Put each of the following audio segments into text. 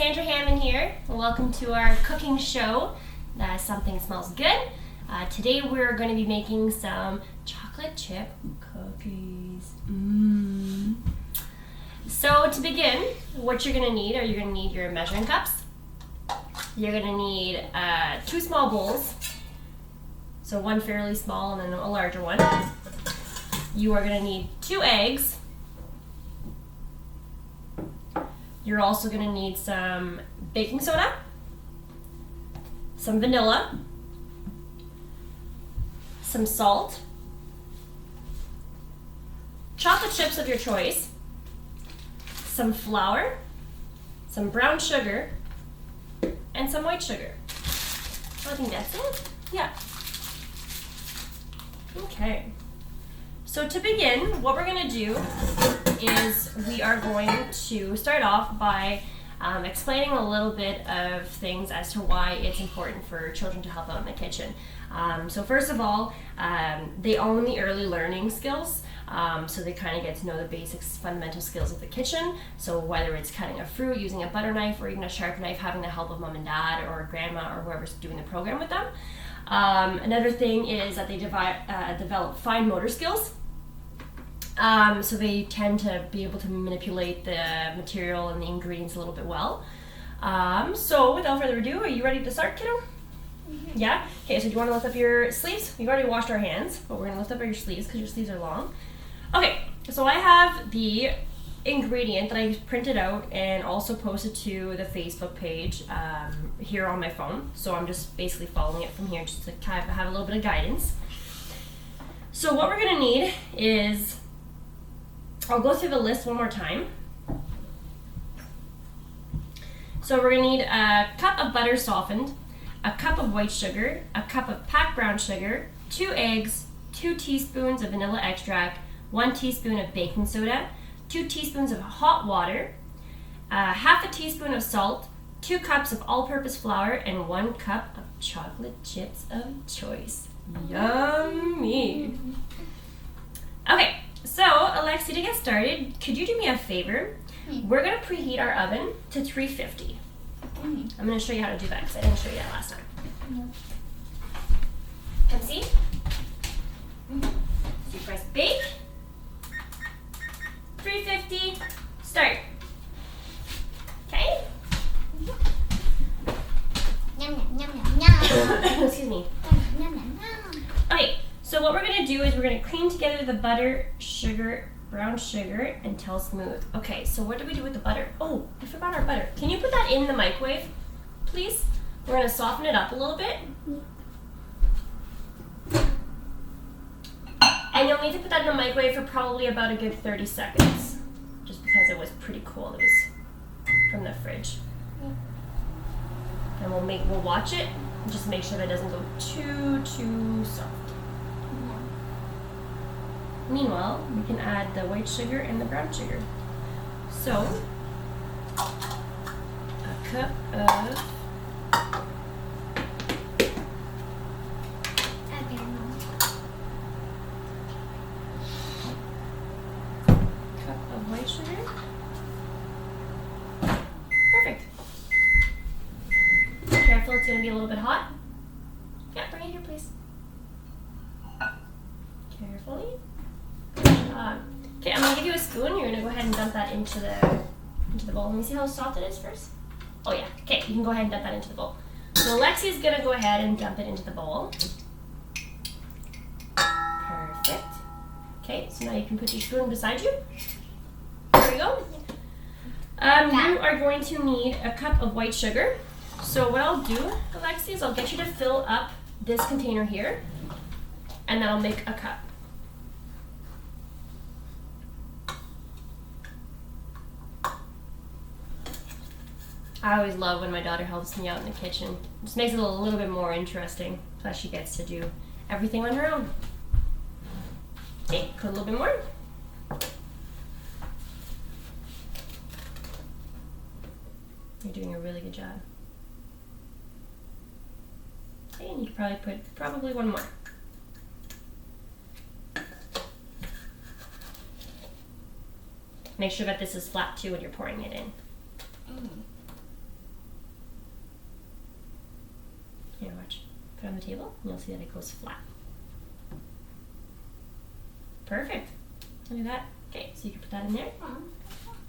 Sandra Hammond here. Welcome to our cooking show. Something smells good. Today we're going to be making some chocolate chip cookies. So to begin, what you're going to need your measuring cups. You're going to need 2 small bowls. So one fairly small and then a larger one. You are going to need 2 eggs. You're also going to need some baking soda, some vanilla, some salt, chocolate chips of your choice, some flour, some brown sugar, and some white sugar. I think that's it. Yeah. Okay. So to begin, what we're going to do is we are going to start off by explaining a little bit of things as to why it's important for children to help out in the kitchen. So first of all, they own the early learning skills, so they kind of get to know the basics, fundamental skills of the kitchen. So whether it's cutting a fruit, using a butter knife, or even a sharp knife, having the help of mom and dad or grandma or whoever's doing the program with them. Another thing is that they develop fine motor skills. So they tend to be able to manipulate the material and the ingredients a little bit well. So without further ado, are you ready to start, kiddo? Mm-hmm. Yeah? Okay, so do you want to lift up your sleeves? We've already washed our hands, but we're going to lift up your sleeves because your sleeves are long. Okay, so I have the ingredient that I printed out and also posted to the Facebook page here on my phone. So I'm just basically following it from here just to kind of have a little bit of guidance. So what we're going to need is, I'll go through the list one more time. So we're going to need a cup of butter softened, a cup of white sugar, a cup of packed brown sugar, 2 eggs, 2 teaspoons of vanilla extract, 1 teaspoon of baking soda, 2 teaspoons of hot water, half a teaspoon of salt, 2 cups of all-purpose flour, and 1 cup of chocolate chips of choice. Yummy! Okay. So, Alexi, to get started, could you do me a favor? We're going to preheat our oven to 350. I'm going to show you how to do that because I didn't show you that last time. Come see? So you press bake, 350, start. Okay? Excuse me. Okay. So what we're going to do is we're going to cream together the butter, sugar, brown sugar until smooth. Okay, so what do we do with the butter? Oh, I forgot our butter. Can you put that in the microwave, please? We're going to soften it up a little bit. And you'll need to put that in the microwave for probably about a good 30 seconds. Just because it was pretty cool. It was from the fridge. And we'll watch it and just make sure that it doesn't go too soft. Meanwhile, we can add the white sugar and the brown sugar. So, a cup of white sugar. Perfect. Careful, it's going to be a little bit hot. Yeah, bring it here, please. Carefully. Okay, I'm going to give you a spoon. You're going to go ahead and dump that into the bowl. Let me see how soft it is first. Oh yeah, okay, you can go ahead and dump that into the bowl. So Alexi's going to go ahead and dump it into the bowl. Perfect. Okay, so now you can put your spoon beside you. There we go. You are going to need a cup of white sugar. So what I'll do, Alexi, is I'll get you to fill up this container here, and then I'll make a cup. I always love when my daughter helps me out in the kitchen. It just makes it a little bit more interesting. Plus she gets to do everything on her own. Okay, put a little bit more. You're doing a really good job. Okay, and you could probably put probably 1 more. Make sure that this is flat too when you're pouring it in. Put it on the table, and you'll see that it goes flat. Perfect. Look at that. Okay, so you can put that in there.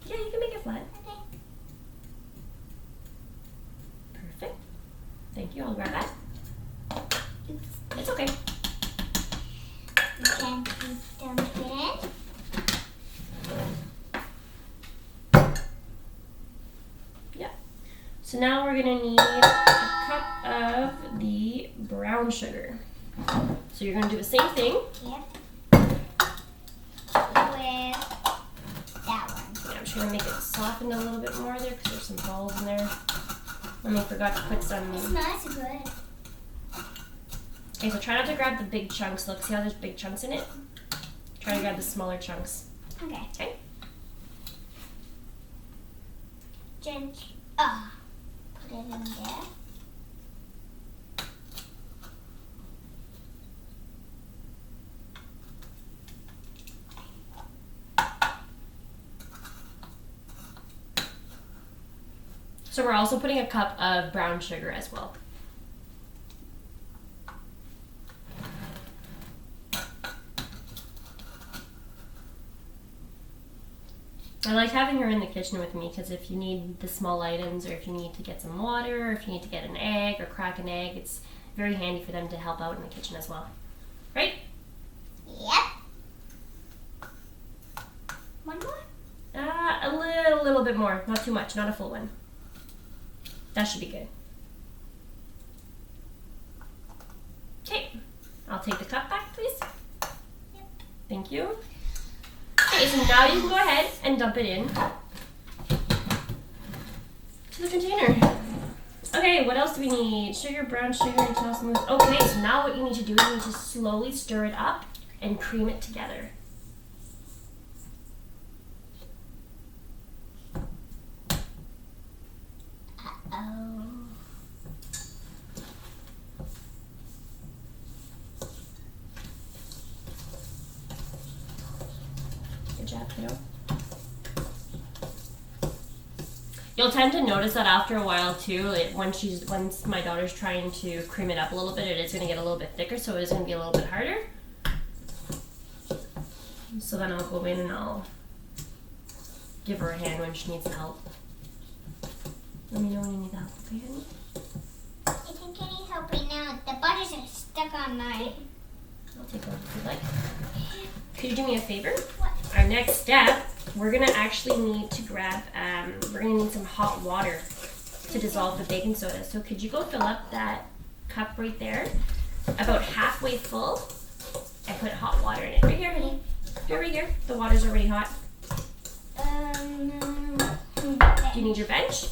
Yeah, you can make it flat. Okay. Perfect. Thank you. I'll grab that. Oops. It's okay. You can dump it in. Yeah. So now we're gonna need a cup of the brown sugar. So you're gonna do the same thing. Yep. With that one. Yeah, I'm just gonna make it soften a little bit more there because there's some balls in there. And I forgot to put some. It smells good. Okay, so try not to grab the big chunks. Look, see how there's big chunks in it? Try to grab the smaller chunks. Okay. Okay? Put it in there. So we're also putting a cup of brown sugar as well. I like having her in the kitchen with me because if you need the small items or if you need to get some water or if you need to get an egg or crack an egg, it's very handy for them to help out in the kitchen as well. Right? Yep. One more? A little bit more. Not too much. Not a full one. That should be good. Okay. I'll take the cup back, please. Yep. Thank you. Okay, so now you can go ahead and dump it in to the container. Okay, what else do we need? Sugar, brown sugar, until smooth. Okay, so now what you need to do is you need to slowly stir it up and cream it together. Uh-oh. Good job, kiddo. You'll tend to notice that after a while too, once my daughter's trying to cream it up a little bit, it is going to get a little bit thicker, so it is going to be a little bit harder. So then I'll go in and I'll give her a hand when she needs help. Let me know when you need help, okay, honey? I think I need help right now. The butters are stuck on my... I'll take over if you'd like. Could you do me a favor? What? Our next step, we're gonna actually need to grab, we're gonna need some hot water to dissolve the baking soda. So could you go fill up that cup right there, about halfway full, and put hot water in it. Right here, honey. Right here. The water's already hot. Do you need your bench?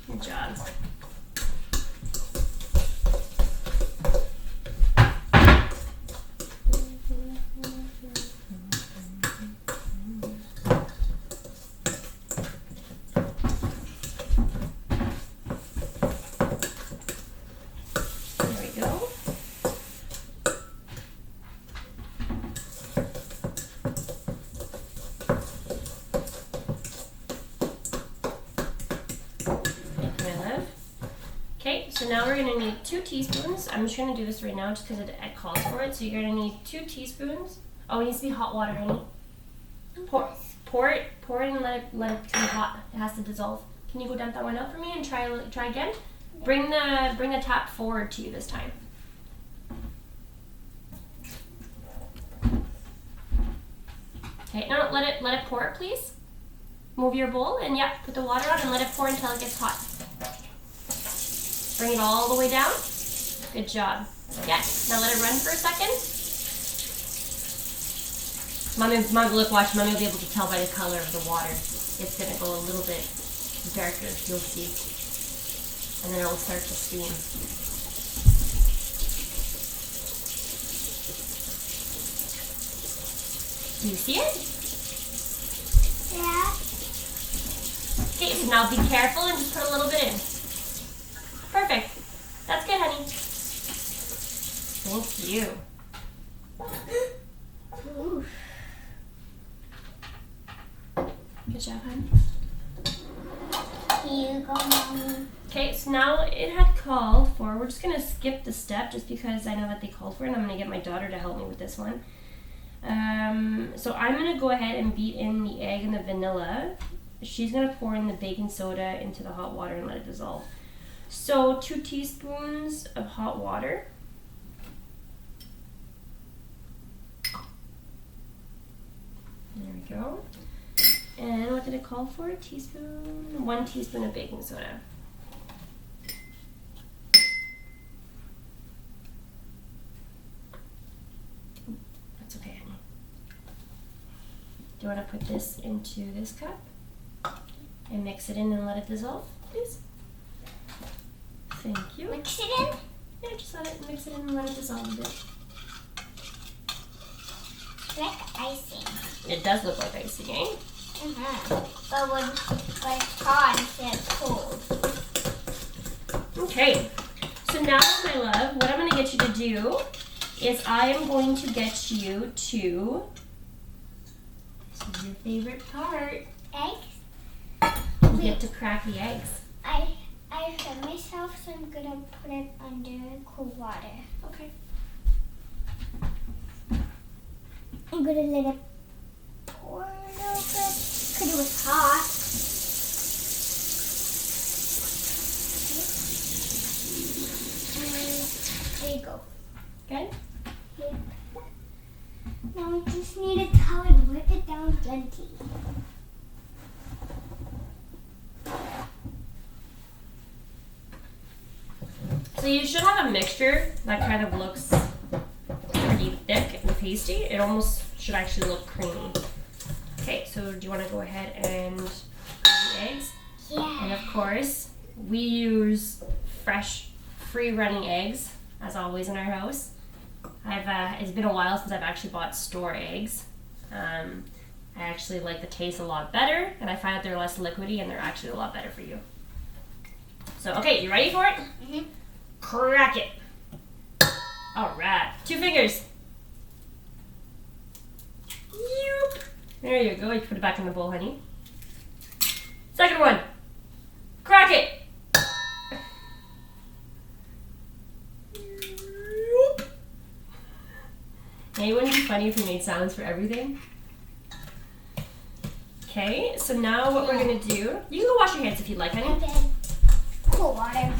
Good job. There we go. Okay, so now we're going to need 2 teaspoons. I'm just going to do this right now just because it calls for it. So you're going to need 2 teaspoons. Oh, it needs to be hot water, honey. Pour it and let it become hot. It has to dissolve. Can you go dump that one out for me and try again? Bring the tap forward to you this time. Okay, no, let it pour it, please. Move your bowl and yeah, put the water on and let it pour until it gets hot. Bring it all the way down. Good job. Yeah, now let it run for a second. Mommy, look, watch. Mommy will be able to tell by the color of the water. It's gonna go a little bit darker, you'll see. And then it'll start to steam. Do you see it? Yeah. Okay, so now be careful and just put a little bit in. Perfect. That's good, honey. Thank you. Ooh. Good job, honey. Here you go, Mommy. Okay, so now it had called for, we're just going to skip the step just because I know that they called for it, and I'm going to get my daughter to help me with this one. So I'm going to go ahead and beat in the egg and the vanilla. She's going to pour in the baking soda into the hot water and let it dissolve. So 2 teaspoons of hot water. There we go. And what did it call for? 1 teaspoon of baking soda. That's okay, honey. Do you want to put this into this cup and mix it in and let it dissolve, please? Thank you. Mix it in? Yeah, just let it mix it in and let it dissolve a bit. Like icing. It does look like icing, eh? But it's hot instead of cold. Okay. So now, my love, what I'm going to get you to do is I am going to get you to, this is your favorite part. Eggs? You get to crack the eggs. I hurt myself, so I'm gonna put it under cool water. Okay. I'm gonna let it pour a little bit because it was hot. And there you go. Good? Yep. Now I just need a towel and wipe it down gently. So you should have a mixture that kind of looks pretty thick and pasty. It almost should actually look creamy. Okay, so do you want to go ahead and add the eggs? Yeah. And of course, we use fresh, free-running eggs, as always in our house. It's been a while since I've actually bought store eggs. I actually like the taste a lot better, and I find that they're less liquidy and they're actually a lot better for you. So, okay, you ready for it? Mm-hmm. Crack it. All right, 2 fingers. Yoop. There you go. You can put it back in the bowl, honey. Second one. Crack it. Yoop. Hey, wouldn't it be funny if we made sounds for everything? Okay, so now what we're gonna do, you can go wash your hands if you'd like, honey. Okay. Cool water.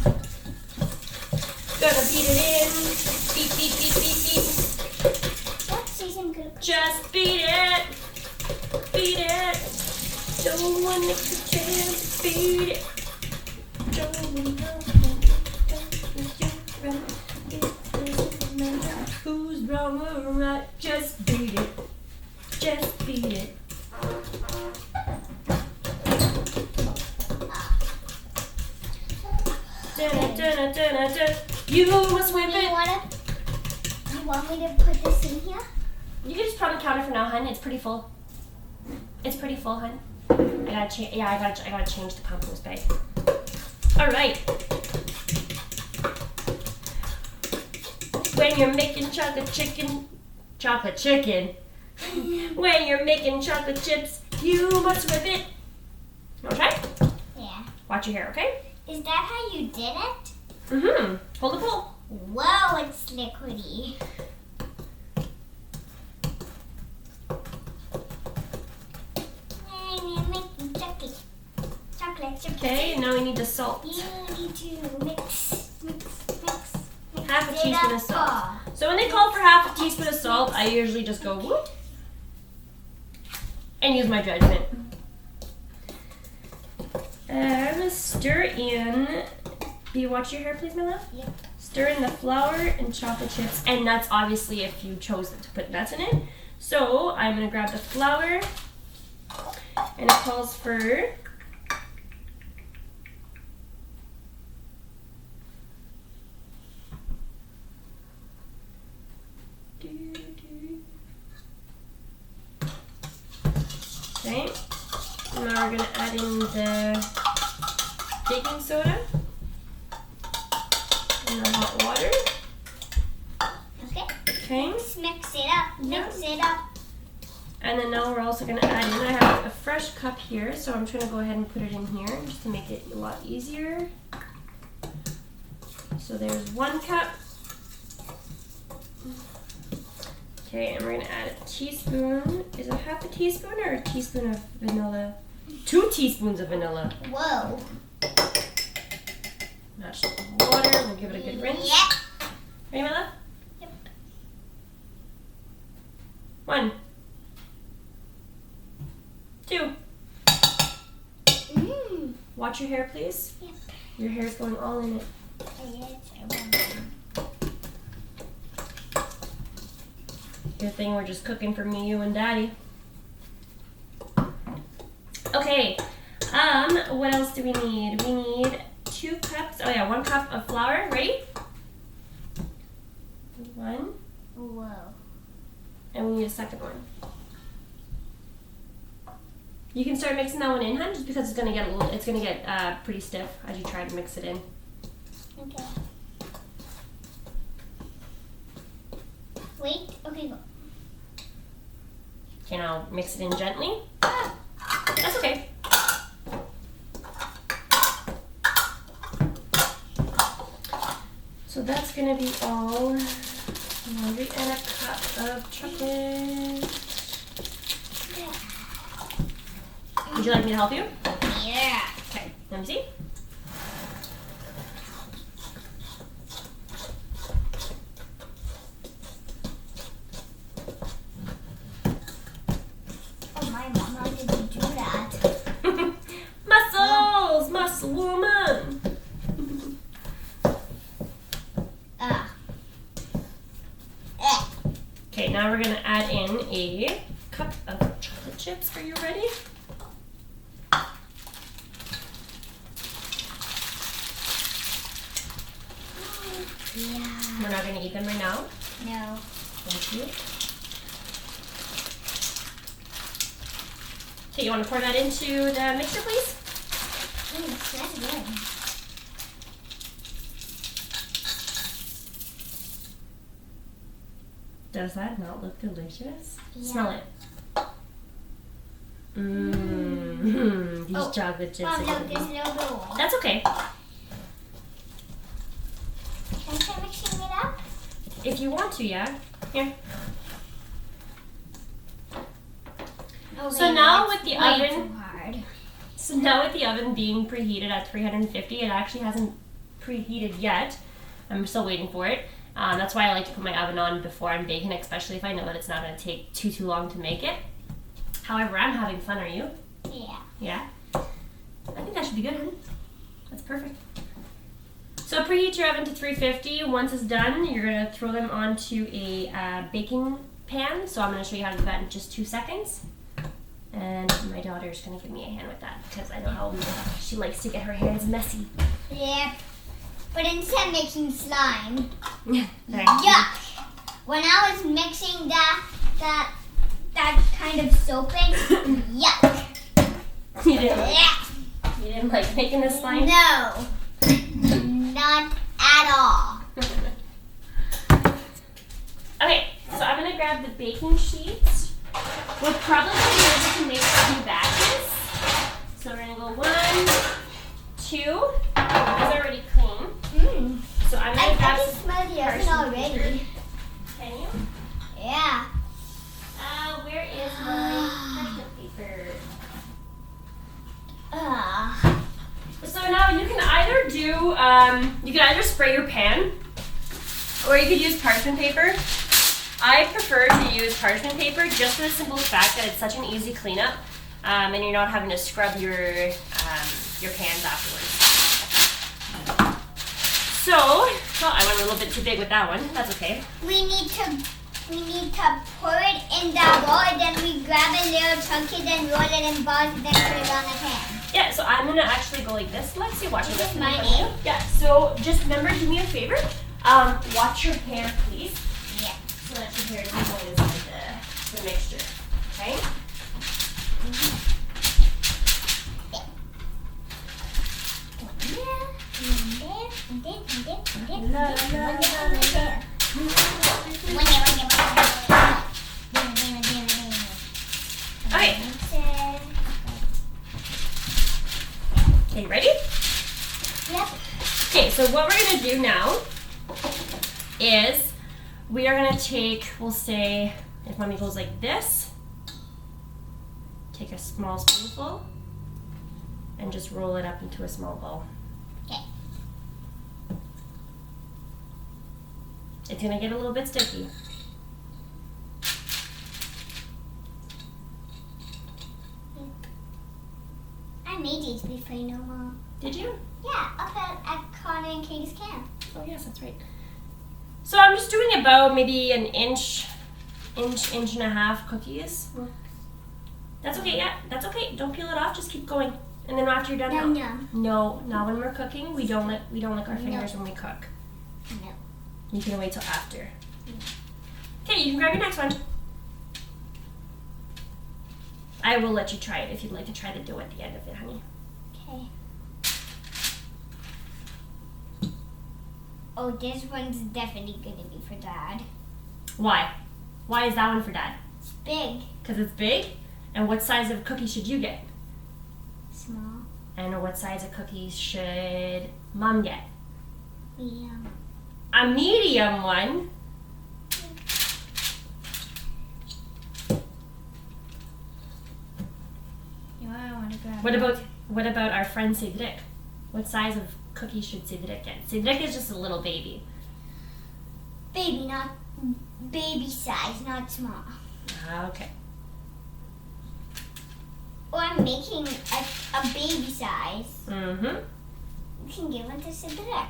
Gonna beat it in. Beat, beat, beat, beat, beat. What season good? Just beat it. Beat it. Don't want to chance. Beat it. Who's wrong or right? Just beat it. Just beat it. You must whip it. You want me to put this in here? You can just put it on the counter for now, hun. It's pretty full. It's pretty full, hun. I gotta change the compost bag. All right. When you're making chocolate chicken. When you're making chocolate chips, you must whip it. Okay? Yeah. Watch your hair, okay? Is that how you did it? Mm-hmm. Hold the bowl. Whoa, it's liquidy. I'm making chocolate. Okay, now we need the salt. You need to mix. Half a teaspoon of salt. So when they call for half a teaspoon of salt, I usually just go whoop and use my judgment. Stir in. Do you watch your hair, please, my love? Yep. Stir in the flour and chocolate chips and nuts, obviously, if you chose to put nuts in it. So I'm gonna grab the flour, and it calls for 'kay. Now we're gonna add in the baking soda and the hot water. Okay. Okay. Let's mix it up. Mix it up. And then now we're also gonna add in, I have a fresh cup here, so I'm trying to go ahead and put it in here just to make it a lot easier. So there's 1 cup. Okay, and we're gonna add a teaspoon. Is it half a teaspoon or a teaspoon of vanilla? 2 teaspoons of vanilla. Whoa. Match the water. We'll give it a good rinse. Yep. Ready, my love? Yep. 1, 2. Watch your hair, please. Yep. Your hair's going all in it. Good thing we're just cooking for me, you, and Daddy. Okay. What else do we need? We need 2 cups. Oh yeah, 1 cup of flour. Ready? 1. Whoa. And we need a second one. You can start mixing that one in, hun, just because it's gonna get pretty stiff as you try to mix it in. Okay. Wait. Okay, go. Okay, now mix it in gently. That's okay. So that's gonna be all laundry and a cup of chocolate. Would you like me to help you? Yeah. Okay, let me see. Oh my mom, how did you do that? Muscles! Muscle woman! Okay, now we're gonna add in a cup of chocolate chips. Are you ready? Yeah. We're not gonna eat them right now. No. Thank you. Okay, you wanna pour that into the mixer, please? That's good. Does that not look delicious? Yeah. Smell it. Mmm. These chocolate chips Mom, are look, good. there's no door. That's okay. Can I start mixing it up? If you want to, yeah. Here. Okay, So now that's with the way oven- too hard. So now with the oven being preheated at 350, it actually hasn't preheated yet. I'm still waiting for it. That's why I like to put my oven on before I'm baking, especially if I know that it's not going to take too long to make it. However, I'm having fun, are you? Yeah. Yeah? I think that should be good, honey. That's perfect. So preheat your oven to 350. Once it's done, you're going to throw them onto a baking pan. So I'm going to show you how to do that in just 2 seconds. And my daughter's going to give me a hand with that because I know how she likes to get her hands messy. Yep. But instead of making slime, Right. yuck! When I was mixing that kind of soap in, yuck! You didn't, Yeah. you didn't like making this slime? No, not at all. Okay, so I'm going to grab the baking sheets. We'll probably be able to make 2 batches. So we're going to go 1, 2. It's already clean. So I'm going I to grab can smell the oven already. Can you? Yeah. Where is my parchment paper? So now you can either do, you can either spray your pan, or you could use parchment paper. I prefer to use parchment paper just for the simple fact that it's such an easy cleanup, and you're not having to scrub your pans afterwards. So, well, I went a little bit too big with that one. That's okay. We need to pour it in the bowl, and then we grab a little chunky, then roll it in balls, and then put it on the pan. Yeah, so I'm gonna actually go like this. Let's see, watch This this. is my name? Yeah, so just remember, do me a favor. Watch your hair, please. Yeah. So that your hair doesn't go inside the mixture. Okay? Okay. Okay, ready? Yep. Okay, so what we're gonna do now is we are gonna take, we'll say, if mommy goes like this, take a small spoonful and just roll it up into a small ball. Okay. It's gonna get a little bit sticky. I made these before, you know, Mom. Did you? Yeah, up at Connor and Katie's camp. Oh yes, that's right. So I'm just doing about maybe an inch and a half cookies. That's okay, yeah, that's okay. Don't peel it off, just keep going. And then after you're done, no, not when we're cooking. We don't lick our fingers when we cook. No. You can wait till after. Okay, you can grab your next one. I will let you try it if you'd like to try the dough at the end of it, honey. Okay. Oh, this one's definitely gonna be for Dad. Why? Why is that one for Dad? It's big. Because it's big? And what size of cookie should you get? Small. And what size of cookies should Mom get? Medium. A medium one? You know, I want to grab What about our friend Cedric? What size of cookie should Cedric get? Cedric is just a little baby. Baby, not baby size, not small. Okay. Or I'm making a baby size. Mm-hmm. You can give one to Cedric.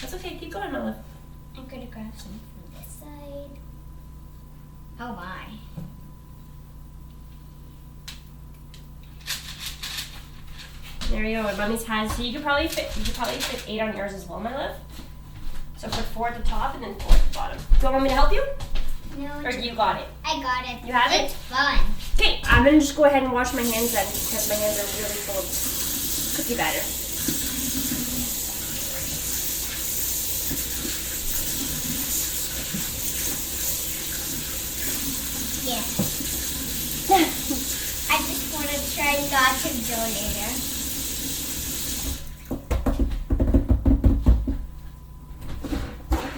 That's okay. Keep going, Olive. I'm gonna grab some from this side. Oh my. There you go. And Mommy's has. So you could probably fit 8 on yours as well, my love. So put 4 at the top and then 4 at the bottom. Do you want me to help you? No. Or you got it? I got it. You have it? It's fun. Okay, I'm gonna just go ahead and wash my hands then because my hands are really full of cookie batter. Yeah. I just want to try lots of dough later.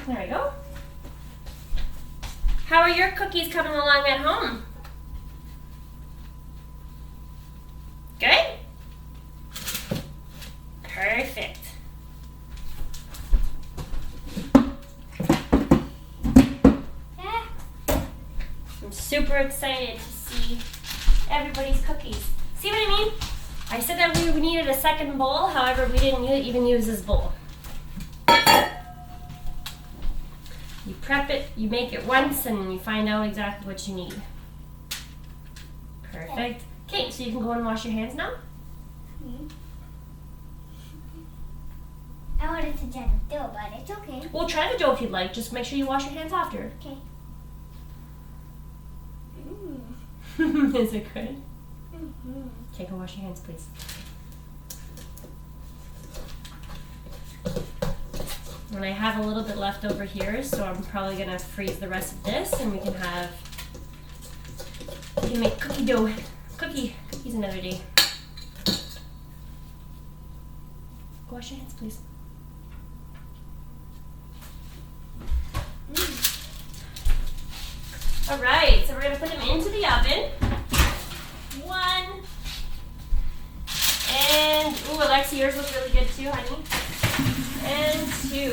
There we go. How are your cookies coming along at home? Good? Perfect. Yeah. I'm super excited to see everybody's cookies. See what I mean? I said that we needed a second bowl, however, we didn't even use this bowl. You prep it, you make it once, and you find out exactly what you need. Perfect. Okay, so you can go and wash your hands now. I wanted to try the dough, but it's okay. We'll try the dough if you'd like. Just make sure you wash your hands after. Okay. Is it good? Mm-hmm. Okay, go wash your hands, please. And I have a little bit left over here, so I'm probably gonna freeze the rest of this, and we can make cookies another day. Go wash your hands, please. All right, so we're gonna put them into the oven. 1, and ooh, Alexa, yours looks really good too, honey. And 2.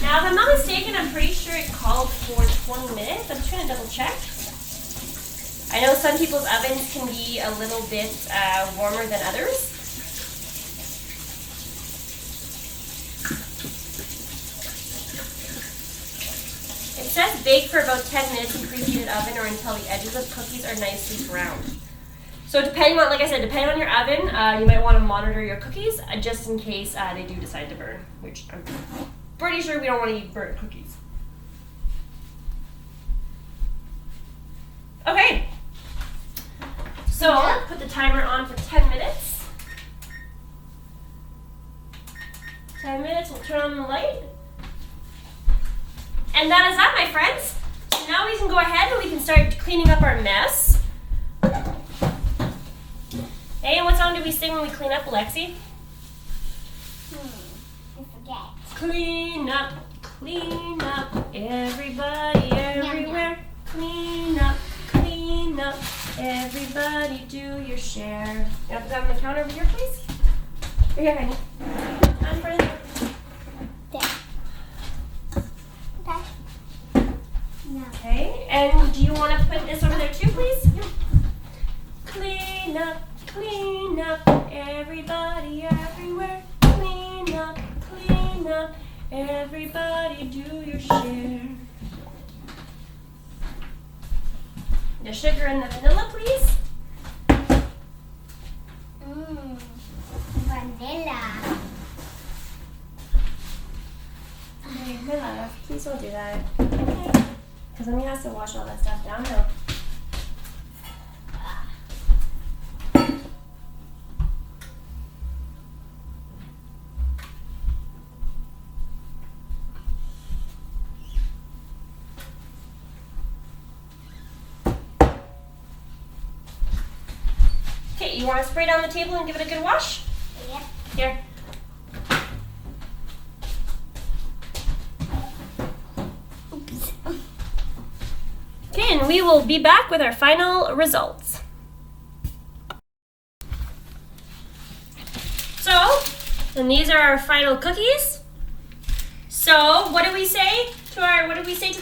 Now, if I'm not mistaken, I'm pretty sure it called for 20 minutes. I'm just gonna double check. I know some people's ovens can be a little bit warmer than others. It says bake for about 10 minutes in preheated oven or until the edges of cookies are nicely browned. So depending on, like I said, depending on your oven, you might want to monitor your cookies just in case they do decide to burn, which I'm pretty sure we don't want to eat burnt cookies. Okay. So put the timer on for 10 minutes. 10 minutes, we'll turn on the light. And that is that, my friends. So now we can go ahead and we can start cleaning up our mess. Hey, and what song do we sing when we clean up, Alexi? I forget. Clean up, everybody, everywhere. Clean up, everybody, do your share. You want to put that on the counter over here, please? Here, honey. On for it. No. Okay, and do you want to put this over there too, please? Clean up, everybody, everywhere. Clean up, everybody, do your share. The sugar and the vanilla, please. Vanilla. Okay, my love, please don't do that. Okay. Because then he has to wash all that stuff down now. Okay, you want to spray down the table and give it a good wash? Yep. Here. Oops. Okay, and we will be back with our final results. So, and these are our final cookies. So, what do we say to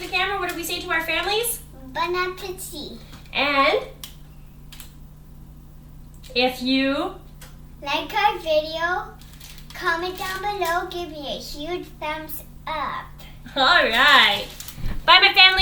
the camera? What do we say to our families? Bon appetit. And if you Like our video, comment down below, give me a huge thumbs up. all right. Bye, my family.